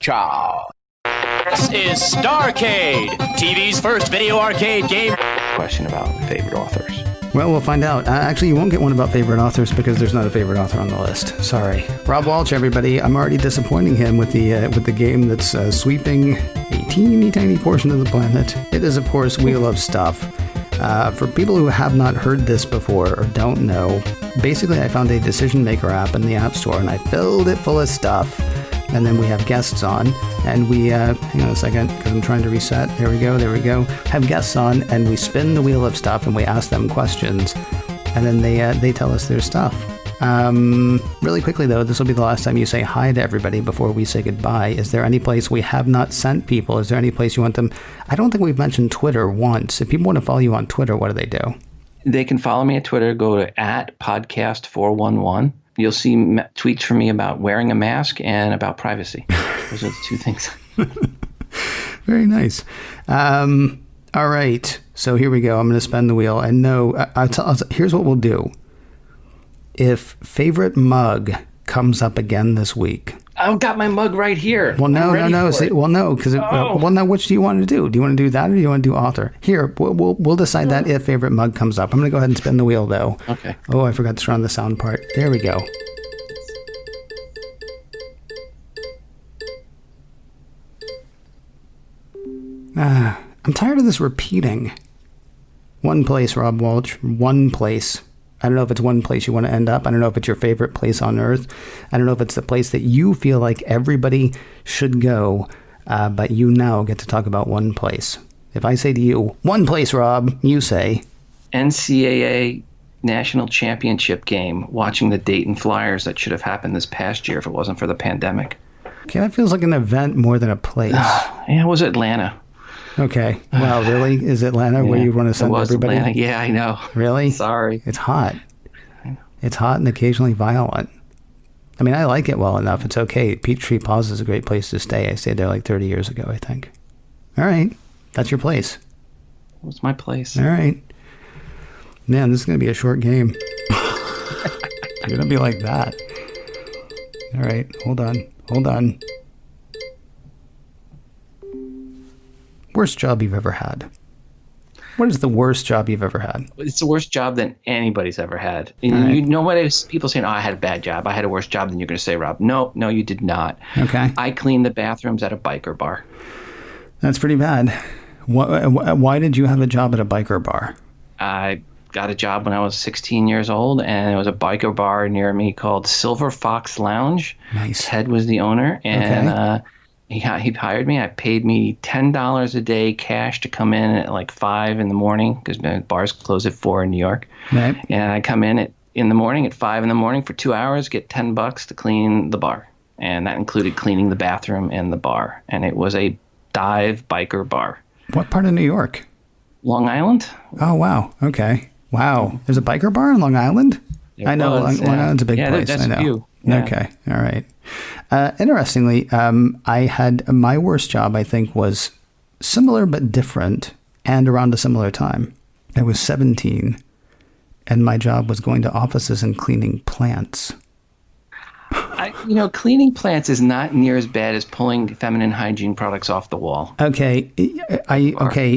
Ciao. This is Starcade, TV's first video arcade game. Question about favorite authors. Well, we'll find out. Actually, you won't get one about favorite authors because there's not a favorite author on the list. Sorry. Rob Walch, everybody. I'm already disappointing him with the game that's sweeping a teeny tiny portion of the planet. It is, of course, Wheel of Stuff. For people who have not heard this before or don't know, basically I found a decision maker app in the App Store and I filled it full of stuff. And then we have guests on, and we, hang on a second, because I'm trying to reset. There we go. Have guests on, and we spin the wheel of stuff, and we ask them questions, and then they tell us their stuff. Really quickly, though, this will be the last time you say hi to everybody before we say goodbye. Is there any place we have not sent people? Is there any place you want them? I don't think we've mentioned Twitter once. If people want to follow you on Twitter, what do they do? They can follow me at Twitter. Go to @podcast411. You'll see tweets from me about wearing a mask and about privacy. Those are the two things. Very nice. All right. So here we go. I'm going to spin the wheel. And no, here's what we'll do. If favorite mug comes up again this week. I've got my mug right here. Well, no. See, well, no, because now which do you want to do? Do you want to do that or do you want to do author? Here, we'll decide that if favorite mug comes up. I'm going to go ahead and spin the wheel, though. Okay. Oh, I forgot to turn on the sound part. There we go. I'm tired of this repeating. One place, Rob Walch. One place. I don't know if it's one place you want to end up. I don't know if it's your favorite place on earth. I don't know if it's the place that you feel like everybody should go, but you now get to talk about one place. If I say to you, one place, Rob, you say... NCAA National Championship game, watching the Dayton Flyers that should have happened this past year if it wasn't for the pandemic. Okay, that feels like an event more than a place. Yeah, it was Atlanta. Okay. Wow, really? Is Atlanta where you want to send everybody? Atlanta. Yeah, I know. Really? Sorry. It's hot. It's hot and occasionally violent. I mean, I like it well enough. It's okay. Peachtree Paws is a great place to stay. I stayed there like 30 years ago, I think. All right. That's your place. It was my place. All right. Man, this is going to be a short game. It's going to be like that. All right. Hold on. Worst job you've ever had. What is the worst job you've ever had? It's the worst job than anybody's ever had. And you know what is people saying, oh, I had a bad job. I had a worse job than you're going to say, Rob. No, you did not. Okay. I cleaned the bathrooms at a biker bar. That's pretty bad. Why did you have a job at a biker bar? I got a job when I was 16 years old, and it was a biker bar near me called Silver Fox Lounge. Nice. Ted was the owner, and he hired me. I paid me $10 a day cash to come in at like 5 in the morning because bars close at 4 in New York. Right. And I come in in the morning at 5 in the morning for 2 hours, get $10 to clean the bar. And that included cleaning the bathroom and the bar. And it was a dive biker bar. What part of New York? Long Island. Oh, wow. Okay. Wow. There's a biker bar in Long Island? I know. Long Island's a big place. That's I know. a few. Yeah. Okay. All right. Interestingly, I had my worst job, I think, was similar but different and around a similar time. I was 17 and my job was going to offices and cleaning plants. Cleaning plants is not near as bad as pulling feminine hygiene products off the wall. Okay.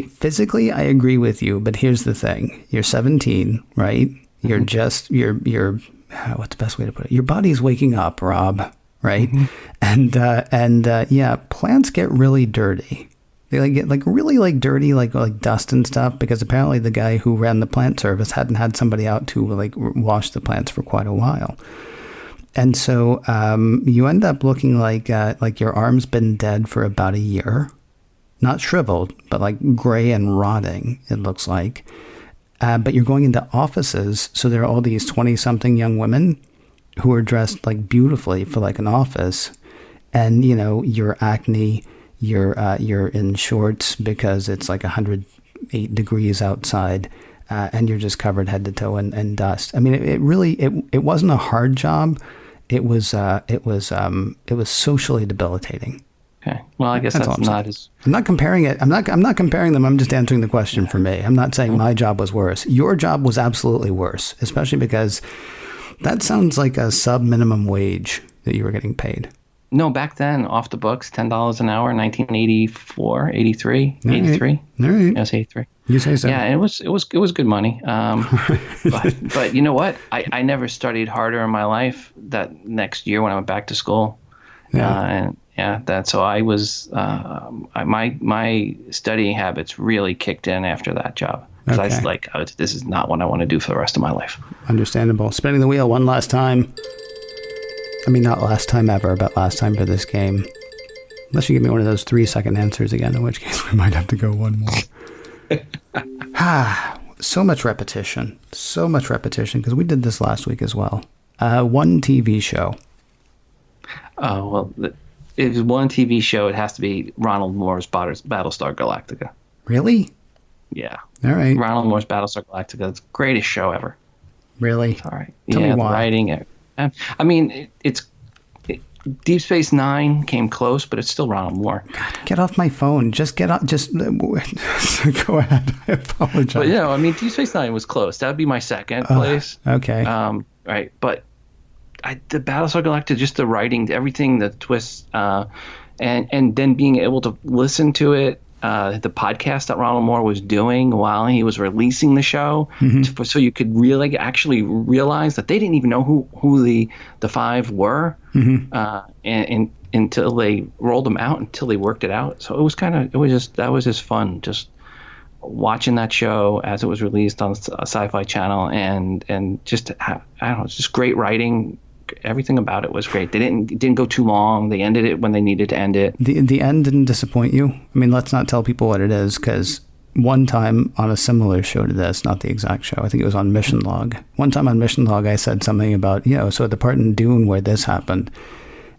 Physically, I agree with you, but here's the thing. You're 17, right? You're what's the best way to put it? Your body's waking up, Rob, right? Mm-hmm. Plants get really dirty. They get really dirty, like dust and stuff, because apparently the guy who ran the plant service hadn't had somebody out to wash the plants for quite a while. And so you end up looking like your arm's been dead for about a year. Not shriveled, but like gray and rotting, it looks like. But you're going into offices, so there are all these 20-something young women who are dressed like beautifully for like an office. And, your acne, you're in shorts because it's like 108 degrees outside. And you're just covered head to toe in dust. I mean, it wasn't a hard job. It was socially debilitating. Okay. Well, I guess that's not as... I'm not comparing it. I'm not comparing them. I'm just answering the question for me. I'm not saying my job was worse. Your job was absolutely worse, especially because that sounds like a sub-minimum wage that you were getting paid. No, back then, off the books, $10 an hour, 1984, 83, 83. All right. It was 83. You say so. Yeah, it was good money. But you know what? I never studied harder in my life that next year when I went back to school. Yeah. So I was my studying habits really kicked in after that job. Because I was like, this is not what I want to do for the rest of my life. Understandable. Spinning the wheel one last time. I mean, not last time ever, but last time for this game. Unless you give me one of those 3-second answers again, in which case we might have to go one more. So much repetition. So much repetition, because we did this last week as well. One TV show. Oh, well, if it's one TV show, it has to be Ronald Moore's Battlestar Galactica. Really? Yeah. All right. Ronald Moore's Battlestar Galactica. It's the greatest show ever. Really? All right. Tell me why. The writing. I mean, Deep Space Nine came close, but it's still Ronald Moore. God, get off my phone. Just go ahead. I apologize. But I mean, Deep Space Nine was close. That would be my second place. Okay. Right. But the Battlestar Galactica, just the writing, everything, the twists, and then being able to listen to it, the podcast that Ronald Moore was doing while he was releasing the show, so you could really actually realize that they didn't even know who the five were, and until they rolled them out, until they worked it out. So that was just fun, just watching that show as it was released on Sci-Fi Channel, and just I don't know, it's just great writing. Everything about it was great. It didn't go too long. They ended it when they needed to end it. The end didn't disappoint you? I mean, let's not tell people what it is, because one time on a similar show to this, not the exact show, I think it was on Mission Log. One time on Mission Log, I said something about, so the part in Dune where this happened.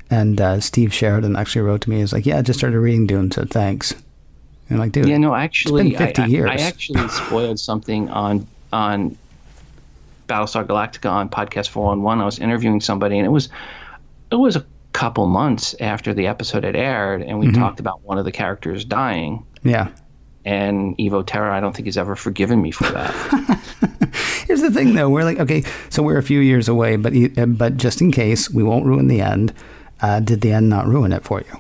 And Steve Sheridan actually wrote to me. He was like, I just started reading Dune, so thanks. And I'm like, dude, actually, it's been 50 years. I actually spoiled something on Battlestar Galactica on Podcast 411. I was interviewing somebody, and it was a couple months after the episode had aired, and we talked about one of the characters dying. Yeah. And Evo Terra, I don't think he's ever forgiven me for that. Here's the thing, though. We're like, okay, so we're a few years away, but just in case, we won't ruin the end. Did the end not ruin it for you?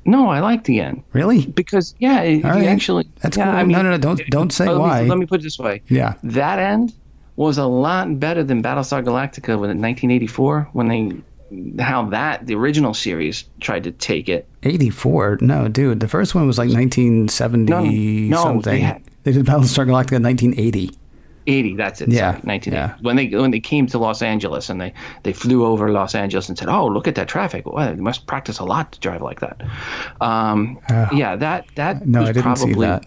No, I like the end. Really? Because actually, that's cool. I mean, no, don't say why. Let me put it this way. Yeah, that end was a lot better than Battlestar Galactica in 1984 when the original series tried to take it. 84? No, dude, the first one was like 1970 something. They did Battlestar Galactica in 1980. 80, that's it. Yeah, sorry, 1980. Yeah. When they came to Los Angeles, and they flew over Los Angeles and said, "Oh, look at that traffic! Well, they must practice a lot to drive like that." That no, was I didn't probably see that.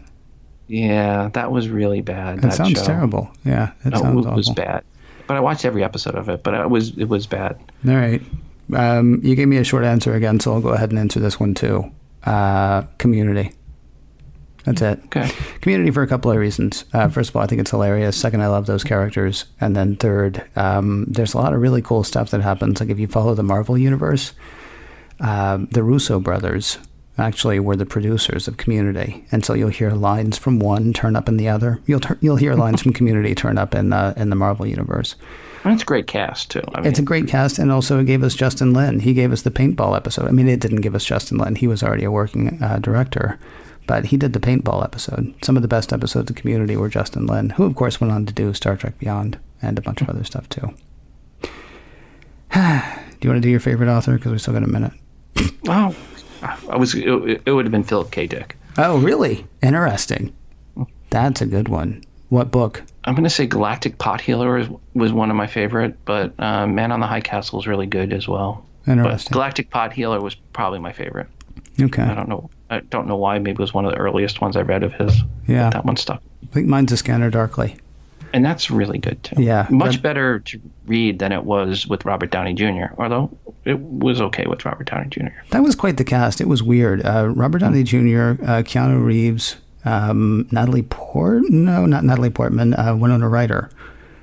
Yeah, that was really bad. That sounds terrible. Yeah, it sounds awful. It was bad. But I watched every episode of it. But it was bad. All right, you gave me a short answer again, so I'll go ahead and answer this one too. Community. That's it. Okay. Community for a couple of reasons. First of all, I think it's hilarious. Second, I love those characters. And then third, there's a lot of really cool stuff that happens. Like if you follow the Marvel universe, the Russo brothers actually were the producers of Community. And so you'll hear lines from one turn up in the other. You'll hear lines from Community turn up in the Marvel universe. And it's a great cast, too. I mean, it's a great cast, and also it gave us Justin Lin. He gave us the paintball episode. I mean, it didn't give us Justin Lin. He was already a working director. But he did the paintball episode. Some of the best episodes of Community were Justin Lin, who, of course, went on to do Star Trek Beyond and a bunch of other stuff, too. Do you want to do your favorite author? Because we still got a minute. Oh, it would have been Philip K. Dick. Oh, really? Interesting. That's a good one. What book? I'm going to say Galactic Pot Healer was one of my favorite, but Man on the High Castle is really good as well. Interesting. But Galactic Pot Healer was probably my favorite. Okay. I don't know why. Maybe it was one of the earliest ones I read of his. Yeah. But that one stuck. I think mine's A Scanner Darkly. And that's really good, too. Yeah. Much better to read than it was with Robert Downey Jr., although it was okay with Robert Downey Jr. That was quite the cast. It was weird. Robert Downey Jr., Keanu Reeves, Natalie Portman, Winona Ryder.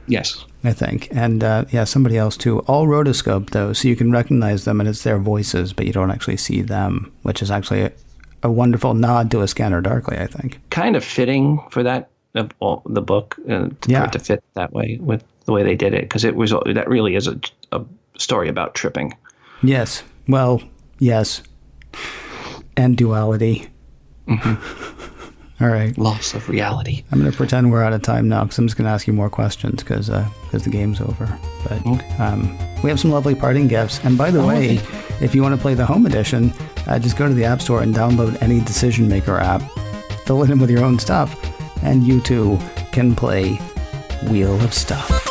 Yes. I think. And somebody else too. All rotoscoped though, so you can recognize them and it's their voices, but you don't actually see them, which is actually a wonderful nod to A Scanner Darkly, I think. Kind of fitting for that, the book, for it to fit that way with the way they did it, because that really is a story about tripping. Yes. Well, yes. And duality. All right. Loss of reality. I'm going to pretend we're out of time now because I'm just going to ask you more questions because the game's over. But we have some lovely parting gifts. And by the way, if you want to play the home edition, just go to the App Store and download any Decision Maker app. Fill it in with your own stuff. And you too can play Wheel of Stuff.